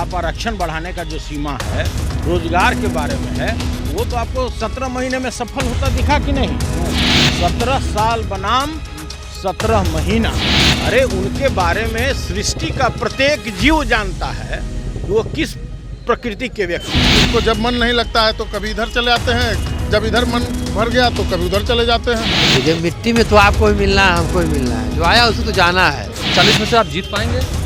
आप आरक्षण बढ़ाने का जो सीमा है, रोजगार के बारे में है, वो तो आपको 17 महीने में सफल होता दिखा कि नहीं? 17 साल बनाम 17 महीना। अरे उनके बारे में सृष्टि का प्रत्येक जीव जानता है वो किस प्रकृति के व्यक्ति। उनको जब मन नहीं लगता है तो कभी इधर चले आते हैं, जब इधर मन भर गया तो कभी उधर चले जाते हैं। देखिए मिट्टी में तो आपको भी मिलना है, हमको भी मिलना है, जो आया उसे तो जाना है। 40 में से आप जीत पाएंगे?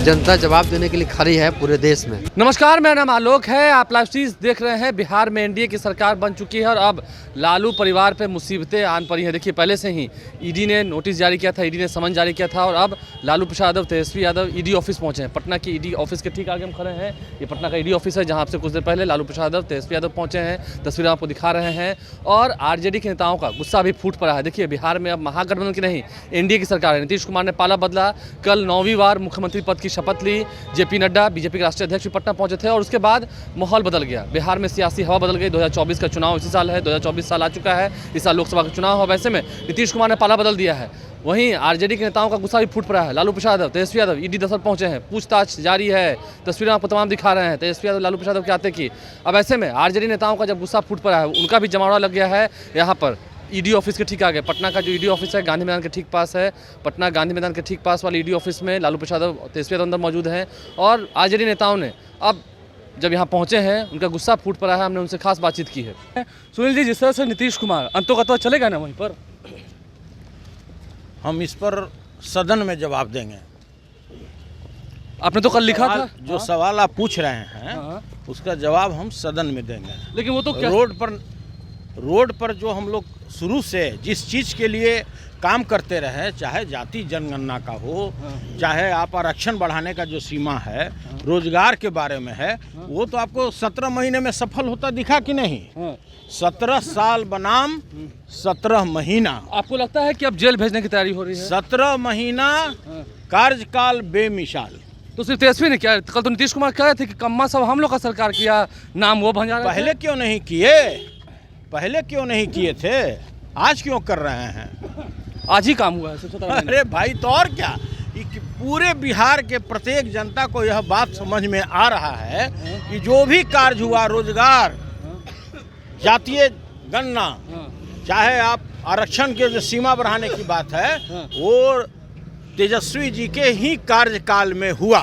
जनता जवाब देने के लिए खड़ी है पूरे देश में। नमस्कार, मेरा नाम आलोक है। आप लाइव सीरीज देख रहे हैं। बिहार में एनडीए की सरकार बन चुकी है और अब लालू परिवार पे मुसीबतें आन पड़ी हैं। देखिए, पहले से ही ईडी ने नोटिस जारी किया था, ईडी ने समन जारी किया था और अब लालू प्रसाद यादव, तेजस्वी यादव ईडी ऑफिस पहुंचे हैं। पटना की ईडी ऑफिस के ठीक आगे हम खड़े हैं। ये पटना का ईडी ऑफिस है जहाँ आपसे कुछ देर पहले लालू प्रसाद यादव, तेजस्वी यादव पहुंचे हैं। तस्वीरें आपको दिखा रहे हैं और आरजेडी के नेताओं का गुस्सा भी फूट पड़ा है। देखिए, बिहार में अब महागठबंधन की नहीं, एनडीए की सरकार है। नीतीश कुमार ने पाला बदला, कल 9वीं बार मुख्यमंत्री पद की शपथ ली। जेपी नड्डा बीजेपी के राष्ट्रीय अध्यक्ष भी पटना पहुंचे थे और उसके बाद माहौल बदल गया। बिहार में सियासी हवा बदल गई। 2024 का चुनाव इसी साल है, 2024 साल आ चुका है, इस साल लोकसभा का चुनाव हो। वैसे में नीतीश कुमार ने पाला बदल दिया है। वहीं आरजेडी के नेताओं का गुस्सा भी फूट पड़ा है। लालू प्रसाद यादव, तेजस्वी यादव ईडी दफ्तर पहुंचे हैं, पूछताछ जारी है। तस्वीरें आपको तमाम दिखा रहे हैं तेजस्वी यादव, लालू प्रसाद यादव के आते की। अब ऐसे में आरजेडी नेताओं का जब गुस्सा फूट पड़ा है, उनका भी जमावड़ा लग गया है यहाँ पर ईडी ऑफिस के ठीक आगे। पटना का जो ईडी ऑफिस है गांधी मैदान के ठीक पास है। पटना गांधी मैदान के ठीक पास वाले ईडी ऑफिस में लालू प्रसाद यादव, तेजस्वी यादव अंदर मौजूद हैं और आरजेडी नेताओं ने अब जब यहाँ पहुँचे हैं उनका गुस्सा फूट पड़ा है। हमने उनसे खास बातचीत की है। सुनील जी, जिस तरह से नीतीश कुमार अंतोगत चलेगा ना वहीं पर, हम इस पर सदन में जवाब देंगे। आपने तो कल लिखा था जो सवाल आप पूछ रहे हैं उसका जवाब हम सदन में देंगे। लेकिन वो तो क्या रोड पर जो हम लोग शुरू से जिस चीज़ के लिए काम करते रहे, चाहे जाति जनगणना का हो, चाहे आप आरक्षण बढ़ाने का जो सीमा है, रोजगार के बारे में है, वो तो आपको 17 महीने में सफल होता दिखा कि नहीं? 17 साल बनाम 17 महीना। आपको लगता है कि अब जेल भेजने की तैयारी हो रही है? 17 महीना कार्यकाल बेमिसाल। तो सिर्फ तेजस्वी ने क्या, कल तो नीतीश कुमार कह रहे थे कि कम्मा सब हम लोग का सरकार किया, नाम वो भंजा रहे थे। पहले क्यों नहीं किए? पहले क्यों नहीं किए थे? आज क्यों कर रहे हैं? आज ही काम हुआ है। 17 अरे भाई, तो और क्या? पूरे बिहार के प्रत्येक जनता को यह बात समझ में आ रहा है कि जो भी कार्य हुआ, रोजगार, जातीय गणना, चाहे आप आरक्षण के जो सीमा बढ़ाने की बात है, वो तेजस्वी जी के ही कार्यकाल में हुआ।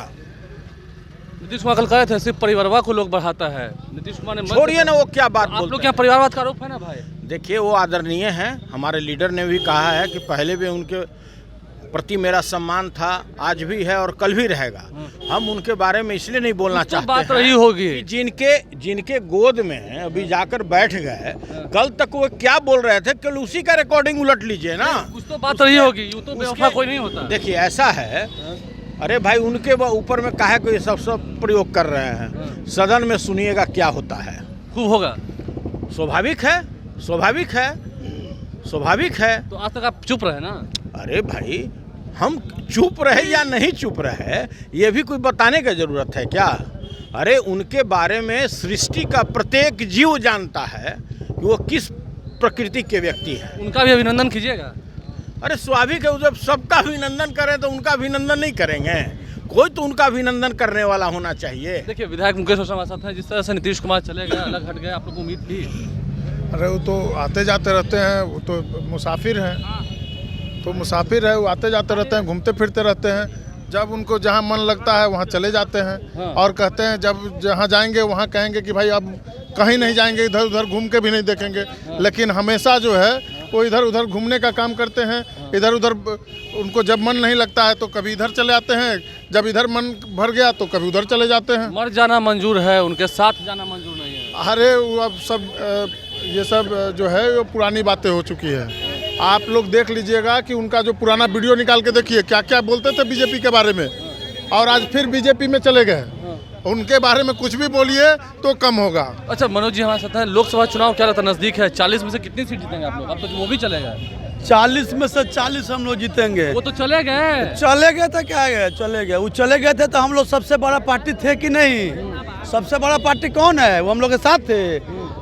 नीतीश कुमार कल कहे थे सिर्फ परिवारवाद को लोग बढ़ाता है। नीतीश कुमार ने छोड़िए ना, वो क्या बात बोलते हैं। आप लोग क्या परिवारवाद का आरोप है ना भाई? देखिए, वो आदरणीय हैं। हमारे लीडर ने भी कहा है कि पहले भी उनके प्रति मेरा सम्मान था, आज भी है और कल भी रहेगा। हम उनके बारे में इसलिए नहीं बोलना चाहते बात हैं रही होगी कि जिनके गोद में अभी जाकर बैठ गए, कल तक वो क्या बोल रहे थे, कल उसी का रिकॉर्डिंग उलट लीजिए ना। कुछ तो बात रही होगी, यूं तो बेवफा कोई नहीं होता। देखिए, ऐसा है, अरे भाई, उनके ऊपर में काहे को ये सब प्रयोग कर रहे हैं? सदन में सुनिएगा क्या होता है। खूब होगा। स्वाभाविक है, स्वाभाविक है, स्वाभाविक है। तो आज तक आप चुप रहे ना? अरे भाई, हम चुप रहे या नहीं चुप रहे, ये भी कोई बताने की जरूरत है क्या? अरे उनके बारे में सृष्टि का प्रत्येक जीव जानता है कि वो किस प्रकृति के व्यक्ति है। उनका भी अभिनंदन कीजिएगा। अरे स्वाभाविक है, जब सबका अभिनंदन करें तो उनका अभिनंदन नहीं करेंगे? कोई तो उनका अभिनंदन करने वाला होना चाहिए। देखिए, विधायक मुकेश हमारे साथ हैं। जिस तरह से नीतीश कुमार चले गए, अलग हट गए, आप लोग को उम्मीद थी? अरे वो तो आते जाते रहते हैं, वो तो मुसाफिर हैं, तो मुसाफिर है, वो आते जाते रहते हैं, घूमते फिरते रहते हैं। जब उनको जहाँ मन लगता है वहाँ चले जाते हैं और कहते हैं जब जहाँ जाएंगे वहाँ कहेंगे कि भाई अब कहीं नहीं जाएंगे, इधर उधर घूम के भी नहीं देखेंगे। लेकिन हमेशा जो है वो इधर उधर घूमने का काम करते हैं। इधर उधर उनको जब मन नहीं लगता है तो कभी इधर चले आते हैं, जब इधर मन भर गया तो कभी उधर चले जाते हैं। मर जाना मंजूर है, उनके साथ जाना मंजूर नहीं है। अरे वो अब सब ये सब जो है वो पुरानी बातें हो चुकी है। आप लोग देख लीजिएगा कि उनका जो पुराना वीडियो निकाल के देखिए, क्या क्या बोलते थे बीजेपी के बारे में, और आज फिर बीजेपी में चले गए। उनके बारे में कुछ भी बोलिए तो कम होगा। अच्छा, मनोज जी हमारे साथ हैं। लोकसभा चुनाव क्या रहता है, नजदीक है। 40 में से कितनी सीट जीतेंगे आप लोग? अब तो वो भी चलेगा। 40 में से 40 हम लोग जीतेंगे। वो तो चले गए। चले गए तो क्या गए, चले गए। वो चले गए थे तो हम लोग सबसे बड़ा पार्टी थे कि नहीं? सबसे बड़ा पार्टी कौन है? वो हम लोग के साथ थे।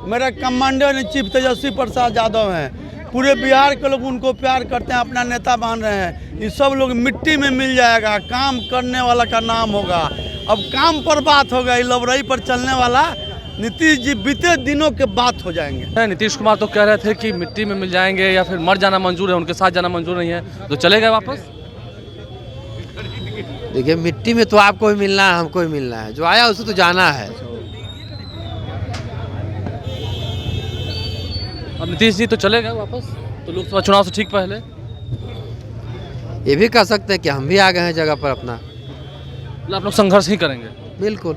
मेरा commander in chief Tejashwi Prasad Yadav हैं। पूरे बिहार के लोग उनको प्यार करते हैं, अपना नेता मान रहे हैं। ये सब लोग मिट्टी में मिल जाएगा, काम करने वाला का नाम होगा। अब काम पर बात हो गई, लबरई पर चलने वाला नीतीश जी बीते दिनों के बात हो जाएंगे। नीतीश कुमार तो कह रहे थे कि मिट्टी में मिल जाएंगे या फिर मर जाना मंजूर है, उनके साथ जाना मंजूर नहीं है, तो चले गए वापस। देखिए मिट्टी में तो आपको भी मिलना है, हमको भी मिलना है, जो आया उसे तो जाना है। अब नीतीश जी तो चले गए वापस, तो लोकसभा चुनाव से ठीक पहले। ये भी कह सकते हैं कि हम भी आ गए हैं जगह पर अपना, मतलब आप लोग संघर्ष ही करेंगे बिल्कुल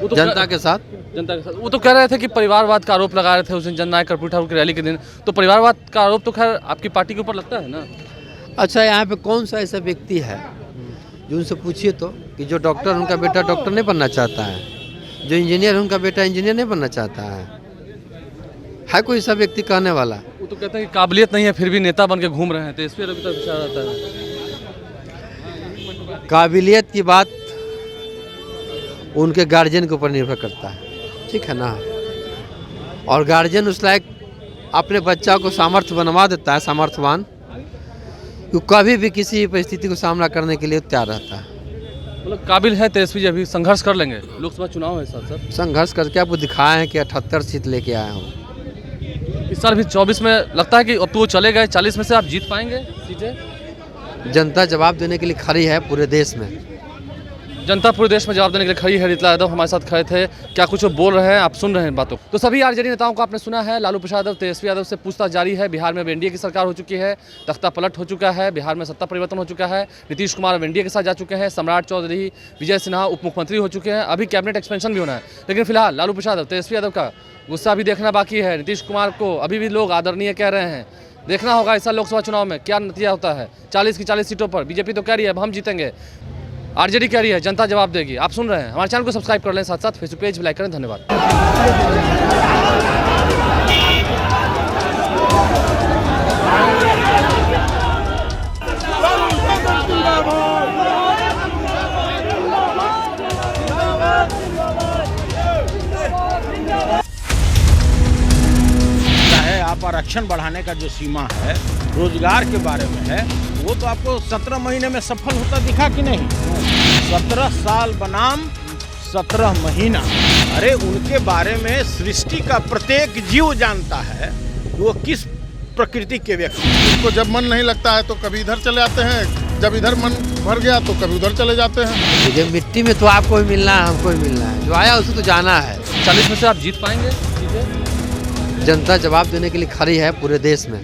वो तो जनता के साथ। जनता के साथ। वो तो कह रहे थे कि परिवारवाद का आरोप लगा रहे थे उस दिन जननायक कर्पूरी ठाकुर की रैली के दिन, तो परिवारवाद का आरोप तो खैर आपकी पार्टी के ऊपर लगता है ना। अच्छा यहाँ पे कौन सा ऐसा व्यक्ति है जो उनसे पूछिए तो कि जो डॉक्टर उनका बेटा डॉक्टर नहीं बनना चाहता है, जो इंजीनियर उनका बेटा इंजीनियर नहीं बनना चाहता है कोई ऐसा व्यक्ति कहने वाला? वो तो कहते हैं कि काबिलियत नहीं है फिर भी नेता बन के घूम रहे हैं, तो इस पर अभी तक विचार आता है। काबिलियत की बात उनके गार्जियन के ऊपर निर्भर करता है, ठीक है ना। और गार्जियन उस लायक अपने बच्चा को सामर्थ्य बनवा देता है, सामर्थ्यवान, वो कभी भी किसी परिस्थिति को सामना करने के लिए तैयार रहता है। मतलब काबिल है तेजस्वी जी, अभी संघर्ष कर लेंगे, लोकसभा चुनाव है साथ साथ। संघर्ष करके आपको दिखाए हैं कि 78 सीट लेके आया हूँ। इस साल भी 24 में लगता है कि अब तो वो चले गए, 40 में से आप जीत पाएंगे सीटें? जनता जवाब देने के लिए खड़ी है पूरे देश में। जनता पूरे देश में जवाब देने के लिए खड़ी है। रीतला यादव हमारे साथ खड़े थे, क्या कुछ वो बोल रहे हैं, आप सुन रहे हैं बातों। तो सभी आरजेडी नेताओं को आपने सुना है, लालू प्रसाद यादव, तेजस्वी यादव से पूछताछ जारी है। बिहार में एनडीए की सरकार हो चुकी है, तख्ता पलट हो चुका है, बिहार में सत्ता परिवर्तन हो चुका है, नीतीश कुमार एनडीए के साथ जा चुके हैं, सम्राट चौधरी, विजय सिन्हा उप मुख्यमंत्री हो चुके हैं, अभी कैबिनेट एक्सपेंशन भी होना है। लेकिन फिलहाल लालू प्रसाद यादव, तेजस्वी यादव का गुस्सा भी देखना बाकी है। नीतीश कुमार को अभी भी लोग आदरणीय कह रहे हैं, देखना होगा इस साल लोकसभा चुनाव में क्या नतीजा होता है। 40 की 40 सीटों पर बीजेपी तो कह रही है अब हम जीतेंगे, आरजेडी कह रही है जनता जवाब देगी। आप सुन रहे हैं, हमारे चैनल को सब्सक्राइब कर लें, साथ साथ फेसबुक पेज भी लाइक करें। धन्यवाद। चाहे आप आरक्षण बढ़ाने का जो सीमा है, रोजगार के बारे में है, वो तो आपको 17 महीने में सफल होता दिखा कि नहीं? 17 साल बनाम 17 महीना। अरे उनके बारे में सृष्टि का प्रत्येक जीव जानता है वो किस प्रकृति के व्यक्ति। उनको जब मन नहीं लगता है तो कभी इधर चले आते हैं, जब इधर मन भर गया तो कभी उधर चले जाते हैं। देखिए मिट्टी में तो आपको भी मिलना है, हमको भी मिलना है, जो आया उसे तो जाना है। 40 में से आप जीत पाएंगे? जनता जवाब देने के लिए खड़ी है पूरे देश में।